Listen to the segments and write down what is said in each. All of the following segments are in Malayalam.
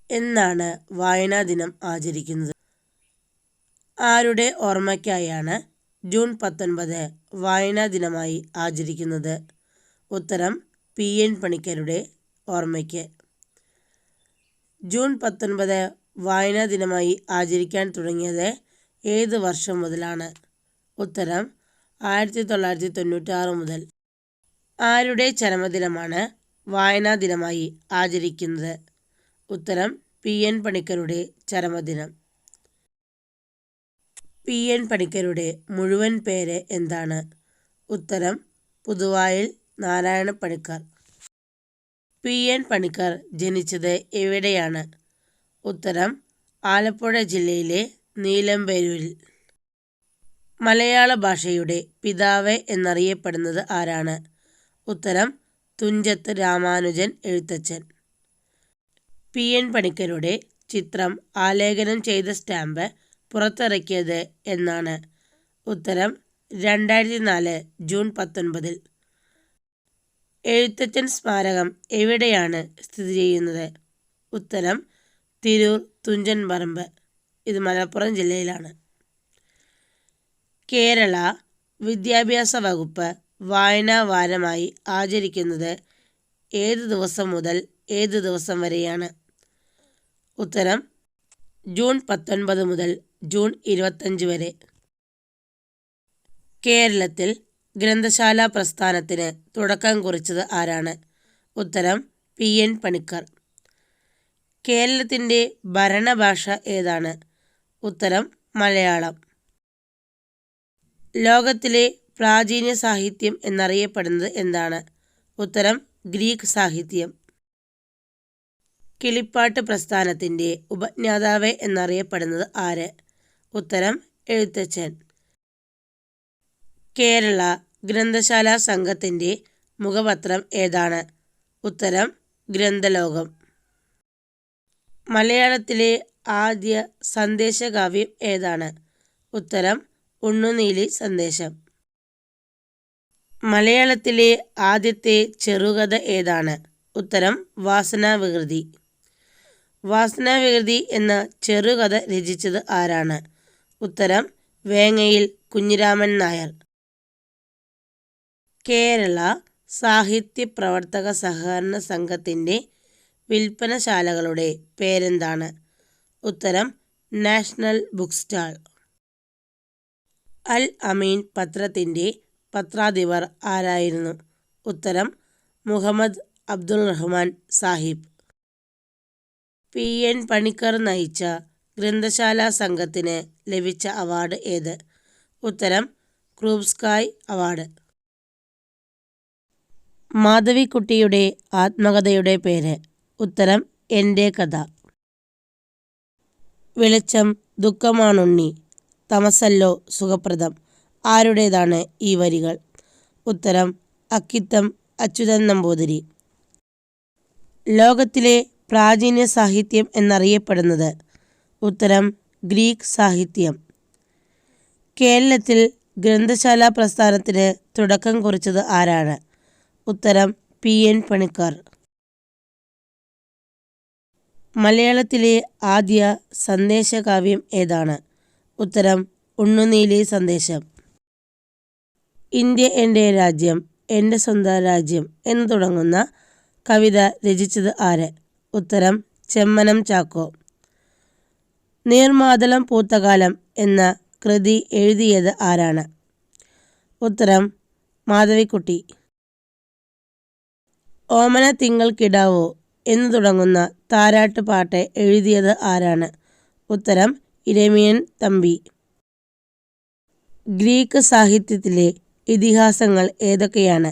എന്നാണ് വായനാ ദിനം ആചരിക്കുന്നത്? ആരുടെ ഓർമ്മയ്ക്കായാണ് ജൂൺ 19 വായനാ ദിനമായി ആചരിക്കുന്നത്? ഉത്തരം PN പണിക്കരുടെ ഓർമ്മയ്ക്ക്. ജൂൺ 19 വായനാ ദിനമായി ആചരിക്കാൻ തുടങ്ങിയത് ഏത് വർഷം മുതലാണ്? ഉത്തരം 1996 മുതൽ. ആരുടെ ചരമദിനമാണ് വായനാ ദിനമായി ആചരിക്കുന്നത്? ഉത്തരം PN പണിക്കരുടെ ചരമദിനം. PN പണിക്കരുടെ മുഴുവൻ പേര് എന്താണ്? ഉത്തരം പുതുവായിൽ നാരായണ പണിക്കർ. PN പണിക്കർ ജനിച്ചത് എവിടെയാണ്? ഉത്തരം ആലപ്പുഴ ജില്ലയിലെ നീലമ്പേരൂരിൽ. മലയാള ഭാഷയുടെ പിതാവ് എന്നറിയപ്പെടുന്നത് ആരാണ്? ഉത്തരം തുഞ്ചത്ത് രാമാനുജൻ എഴുത്തച്ഛൻ. PN പണിക്കരുടെ ചിത്രം ആലേഖനം ചെയ്ത സ്റ്റാമ്പ് പുറത്തിറക്കിയത് എന്നാണ്? ഉത്തരം 2004 ജൂൺ 19. എഴുത്തച്ഛൻ സ്മാരകം എവിടെയാണ് സ്ഥിതി ചെയ്യുന്നത്? ഉത്തരം തിരൂർ തുഞ്ചൻ പറമ്പ്. ഇത് മലപ്പുറം ജില്ലയിലാണ്. കേരള വിദ്യാഭ്യാസ വകുപ്പ് വായനാ വാരമായി ആചരിക്കുന്നത് ഏത് ദിവസം മുതൽ ഏത് ദിവസം വരെയാണ്? ഉത്തരം ജൂൺ 19 മുതൽ ജൂൺ 25 വരെ. കേരളത്തിൽ ഗ്രന്ഥശാല പ്രസ്ഥാനത്തിന് തുടക്കം കുറിച്ചത് ആരാണ്? ഉത്തരം PN പണിക്കർ. കേരളത്തിൻ്റെ ഭരണഭാഷ ഏതാണ്? ഉത്തരം മലയാളം. ലോകത്തിലെ പ്രാചീന സാഹിത്യം എന്നറിയപ്പെടുന്നത് എന്താണ്? ഉത്തരം ഗ്രീക്ക് സാഹിത്യം. കിളിപ്പാട്ട് പ്രസ്ഥാനത്തിൻ്റെ ഉപജ്ഞാതാവ് എന്നറിയപ്പെടുന്നത് ആര്? ഉത്തരം എഴുത്തച്ഛൻ. കേരള ഗ്രന്ഥശാല സംഘത്തിൻ്റെ മുഖപത്രം ഏതാണ്? ഉത്തരം ഗ്രന്ഥലോകം. മലയാളത്തിലെ ആദ്യ സന്ദേശകാവ്യം ഏതാണ്? ഉത്തരം ഉണ്ണുനീലി സന്ദേശം. മലയാളത്തിലെ ആദ്യത്തെ ചെറുകഥ ഏതാണ്? ഉത്തരം വാസനാവികൃതി. വാസനാവികൃതി എന്ന ചെറുകഥ രചിച്ചത് ആരാണ്? ഉത്തരം വേങ്ങയിൽ കുഞ്ഞിരാമൻ നായർ. കേരള സാഹിത്യ പ്രവർത്തക സഹകരണ സംഘത്തിൻ്റെ വിൽപ്പനശാലകളുടെ പേരെന്താണ്? ഉത്തരം നാഷണൽ ബുക്ക് സ്റ്റാൾ. അൽ അമീൻ പത്രത്തിൻ്റെ പത്രാധിപർ ആരായിരുന്നു? ഉത്തരം മുഹമ്മദ് അബ്ദുൾ റഹ്മാൻ സാഹിബ്. PN പണിക്കർ നയിച്ച ഗ്രന്ഥശാല സംഘത്തിന് ലഭിച്ച അവാർഡ് ഏത്? ഉത്തരം ക്രൂബ്സ്കായ് അവാർഡ്. മാധവിക്കുട്ടിയുടെ ആത്മകഥയുടെ പേര്? ഉത്തരം എൻ്റെ കഥ. വെളിച്ചം ദുഃഖമാണുണ്ണി, തമസല്ലോ സുഖപ്രദം. ആരുടേതാണ് ഈ വരികൾ? ഉത്തരം അക്കിത്തം അച്യുതൻ നമ്പൂതിരി. ലോകത്തിലെ പ്രാചീന സാഹിത്യം എന്നറിയപ്പെടുന്നത്? ഉത്തരം ഗ്രീക്ക് സാഹിത്യം. കേരളത്തിൽ ഗ്രന്ഥശാല പ്രസ്ഥാനത്തിന് തുടക്കം കുറിച്ചത് ആരാണ്? ഉത്തരം PN പണിക്കർ. മലയാളത്തിലെ ആദ്യ സന്ദേശകാവ്യം ഏതാണ്? ഉത്തരം ഉണ്ണുനീലി സന്ദേശം. ഇന്ത്യ എൻ്റെ രാജ്യം, എൻ്റെ സ്വന്തം രാജ്യം എന്ന് തുടങ്ങുന്ന കവിത രചിച്ചത് ആര്? ഉത്തരം ചെമ്മനം ചാക്കോ. നീർമാതളം പൂത്തകാലം എന്ന കൃതി എഴുതിയത് ആരാണ്? ഉത്തരം മാധവിക്കുട്ടി. ഓമന തിങ്കൾ കിടാവോ എന്ന് തുടങ്ങുന്ന താരാട്ട് പാട്ട് എഴുതിയത് ആരാണ്? ഉത്തരം ഇരമിയൻ തമ്പി. ഗ്രീക്ക് സാഹിത്യത്തിലെ ഇതിഹാസങ്ങൾ ഏതൊക്കെയാണ്?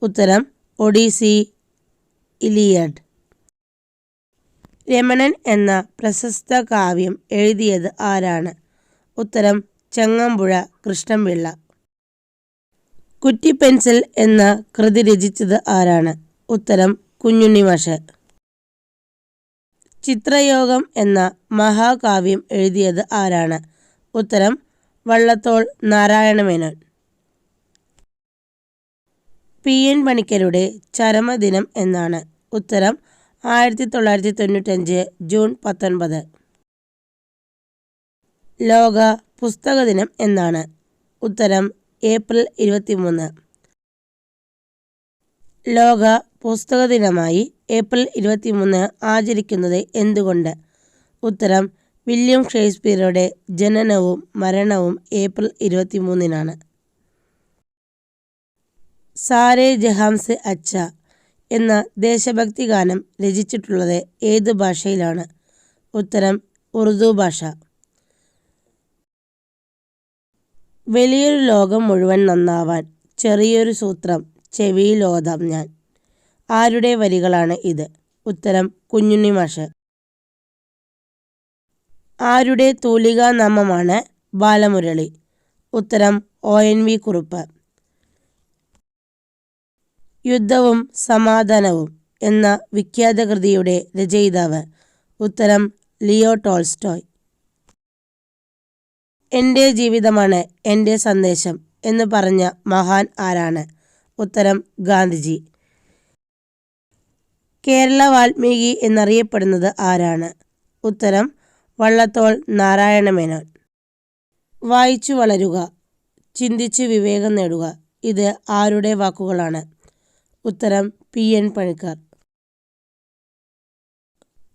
ഉത്തരം ഒഡീസി, ഇലിയഡ്. രമണൻ എന്ന പ്രശസ്ത കാവ്യം എഴുതിയത് ആരാണ്? ഉത്തരം ചങ്ങമ്പുഴ കൃഷ്ണപിള്ള. കുറ്റിപ്പെൻസിൽ എന്ന കൃതി രചിച്ചത് ആരാണ്? ഉത്തരം കുഞ്ഞുണ്ണി മാഷ്. ചിത്രയോഗം എന്ന മഹാകാവ്യം എഴുതിയത് ആരാണ്? ഉത്തരം വള്ളത്തോൾ നാരായണമേനോൻ. PN പണിക്കരുടെ ചരമദിനം എന്നാണ്? ഉത്തരം 1995 ജൂൺ 19. ലോക പുസ്തക ദിനം എന്നാണ്? ഉത്തരം ഏപ്രിൽ 23. ലോക പുസ്തക ദിനമായി ഏപ്രിൽ 23 ആചരിക്കുന്നത് എന്തുകൊണ്ട്? ഉത്തരം വില്യം ഷേക്സ്പിയറുടെ ജനനവും മരണവും ഏപ്രിൽ 23-നാണ്. സാരേ ജഹാംസെ അച്ഛ എന്ന ദേശഭക്തി ഗാനം രചിച്ചിട്ടുള്ളത് ഏത് ഭാഷയിലാണ്? ഉത്തരം ഉറുദു ഭാഷ. വലിയൊരു ലോകം മുഴുവൻ നന്നാവാൻ ചെറിയൊരു സൂത്രം ചെവിയിൽ ഓതാം ഞാൻ. ആരുടെ വരികളാണ് ഇത്? ഉത്തരം കുഞ്ഞുണ്ണി മാഷ്. ആരുടെ തൂലികാനാമമാണ് ബാലമുരളി? ഉത്തരം ONV കുറുപ്പ്. യുദ്ധവും സമാധാനവും എന്ന വിഖ്യാത കൃതിയുടെ രചയിതാവ്? ഉത്തരം ലിയോ ടോൾസ്റ്റോയ്. എൻ്റെ ജീവിതമാണ് എൻ്റെ സന്ദേശം എന്ന് പറഞ്ഞ മഹാൻ ആരാണ്? ഉത്തരം ഗാന്ധിജി. കേരള വാൽമീകി എന്നറിയപ്പെടുന്നത് ആരാണ്? ഉത്തരം വള്ളത്തോൾ നാരായണ മേനോൻ. വായിച്ചു വളരുക, ചിന്തിച്ച് വിവേകം നേടുക, ഇത് ആരുടെ വാക്കുകളാണ്? ഉത്തരം PN പണിക്കർ.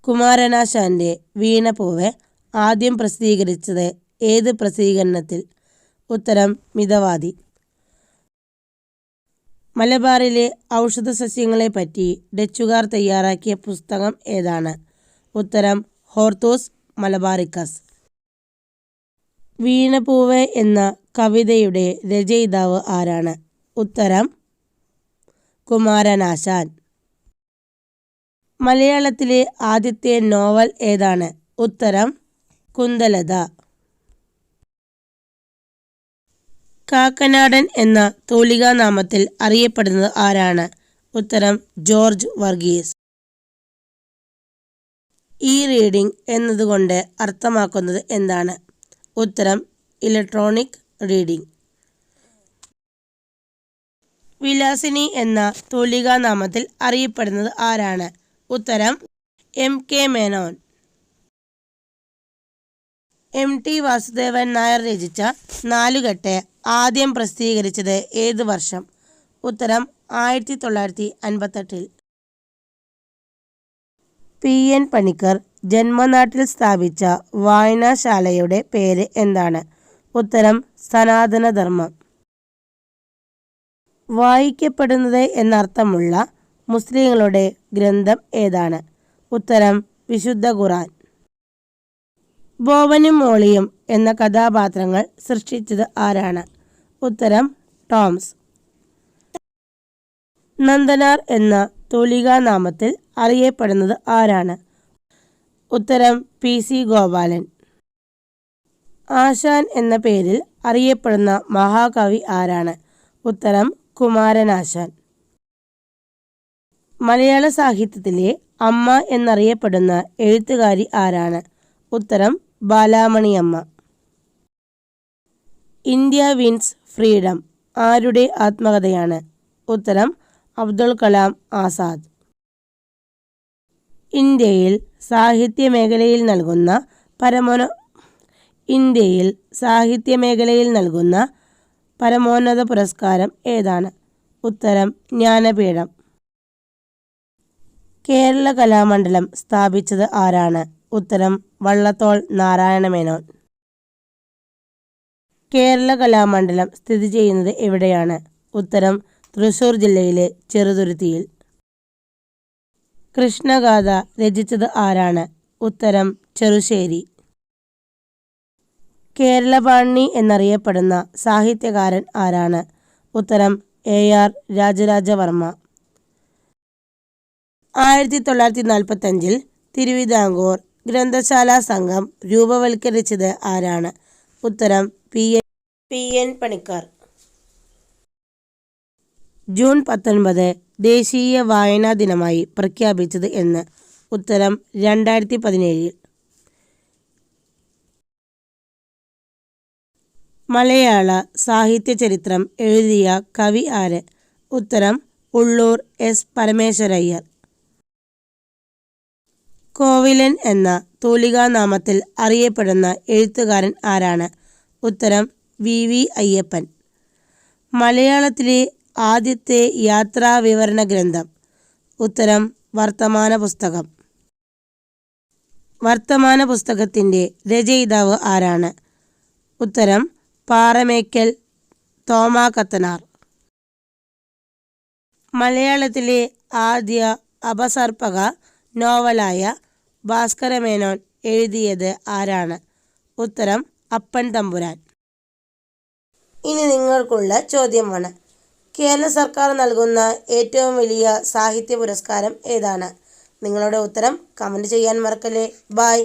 കുമാരനാശാൻ്റെ വീണപൂവ് ആദ്യം പ്രസിദ്ധീകരിച്ചത് ഏത് പ്രസിദ്ധീകരണത്തിൽ? ഉത്തരം മിതവാദി. മലബാറിലെ ഔഷധ സസ്യങ്ങളെപ്പറ്റി ഡച്ചുകാർ തയ്യാറാക്കിയ പുസ്തകം ഏതാണ്? ഉത്തരം ഹോർത്തൂസ് മലബാറിക്കസ്. വീണപൂവ് എന്ന കവിതയുടെ രചയിതാവ് ആരാണ്? ഉത്തരം കുമാരനാശാൻ. മലയാളത്തിലെ ആദ്യത്തെ നോവൽ ഏതാണ്? ഉത്തരം കുന്തലത. കാക്കനാടൻ എന്ന തൂലികാനാമത്തിൽ അറിയപ്പെടുന്നത് ആരാണ്? ഉത്തരം ജോർജ് വർഗീസ്. ഇ റീഡിംഗ് എന്നതുകൊണ്ട് അർത്ഥമാക്കുന്നത് എന്താണ്? ഉത്തരം ഇലക്ട്രോണിക് റീഡിംഗ്. വിലാസിനി എന്ന തൂലികാനാമത്തിൽ അറിയപ്പെടുന്നത് ആരാണ്? ഉത്തരം MK മേനോൻ. MT വാസുദേവൻ നായർ രചിച്ച നാലുകെട്ട് ആദ്യം പ്രസിദ്ധീകരിച്ചത് ഏത് വർഷം? ഉത്തരം 1958. PN പണിക്കർ ജന്മനാട്ടിൽ സ്ഥാപിച്ച വായനശാലയുടെ പേര് എന്താണ്? ഉത്തരം സനാതനധർമ്മം. വായിക്കപ്പെടുന്നത് എന്നർത്ഥമുള്ള മുസ്ലിങ്ങളുടെ ഗ്രന്ഥം ഏതാണ്? ഉത്തരം വിശുദ്ധ ഖുർആൻ. ബോബനും മോളിയും എന്ന കഥാപാത്രങ്ങൾ സൃഷ്ടിച്ചത് ആരാണ്? ഉത്തരം ടോംസ്. നന്ദനാർ എന്ന തൂലികാനാമത്തിൽ അറിയപ്പെടുന്നത് ആരാണ്? ഉത്തരം PC ഗോപാലൻ. ആശാൻ എന്ന പേരിൽ അറിയപ്പെടുന്ന മഹാകവി ആരാണ്? ഉത്തരം കുമാരനാശാൻ. മലയാള സാഹിത്യത്തിലെ അമ്മ എന്നറിയപ്പെടുന്ന എഴുത്തുകാരി ആരാണ്? ഉത്തരം ബാലാമണിയമ്മ. ഇന്ത്യ വിൻസ് ഫ്രീഡം ആരുടെ ആത്മകഥയാണ്? ഉത്തരം അബ്ദുൽ കലാം ആസാദ്. ഇന്ത്യയിൽ സാഹിത്യ മേഖലയിൽ നൽകുന്ന പരമോന്നത പുരസ്കാരം ഏതാണ്? ഉത്തരം ജ്ഞാനപീഠം. കേരള കലാമണ്ഡലം സ്ഥാപിച്ചത് ആരാണ്? ഉത്തരം വള്ളത്തോൾ നാരായണ മേനോൻ. കേരള കലാമണ്ഡലം സ്ഥിതി ചെയ്യുന്നത് എവിടെയാണ്? ഉത്തരം തൃശ്ശൂർ ജില്ലയിലെ ചെറുതുരുത്തിയിൽ. കൃഷ്ണഗാഥ രചിച്ചത് ആരാണ്? ഉത്തരം ചെറുശ്ശേരി. കേരളപാണി എന്നറിയപ്പെടുന്ന സാഹിത്യകാരൻ ആരാണ്? ഉത്തരം AR രാജരാജവർമ്മ. 1945 തിരുവിതാംകൂർ ഗ്രന്ഥശാലാ സംഘം രൂപവൽക്കരിച്ചത് ആരാണ്? ഉത്തരം PN പണിക്കർ. ജൂൺ 19 ദേശീയ വായനാ ദിനമായി പ്രഖ്യാപിച്ചത് എന്ന്? ഉത്തരം 2017. മലയാള സാഹിത്യ ചരിത്രം എഴുതിയ കവി ആര്? ഉത്തരം ഉള്ളൂർ S പരമേശ്വരയ്യർ. കോവിലൻ എന്ന തൂലികാനാമത്തിൽ അറിയപ്പെടുന്ന എഴുത്തുകാരൻ ആരാണ്? ഉത്തരം വി അയ്യപ്പൻ. മലയാളത്തിലെ ആദ്യത്തെ യാത്രാ വിവരണ ഗ്രന്ഥം? ഉത്തരം വർത്തമാന പുസ്തകം. വർത്തമാന പുസ്തകത്തിൻ്റെ രചയിതാവ് ആരാണ്? ഉത്തരം പാറമേക്കൽ തോമാക്കത്തനാർ. മലയാളത്തിലെ ആദ്യ അപസർപ്പക നോവലായ ഭാസ്കരമേനോൻ എഴുതിയത് ആരാണ്? ഉത്തരം അപ്പൻ തമ്പുരാൻ. ഇനി നിങ്ങൾക്കുള്ള ചോദ്യമാണ്. കേരള സർക്കാർ നൽകുന്ന ഏറ്റവും വലിയ സാഹിത്യ പുരസ്കാരം ഏതാണ്? നിങ്ങളുടെ ഉത്തരം കമൻറ്റ് ചെയ്യാൻ മറക്കല്ലേ. ബൈ.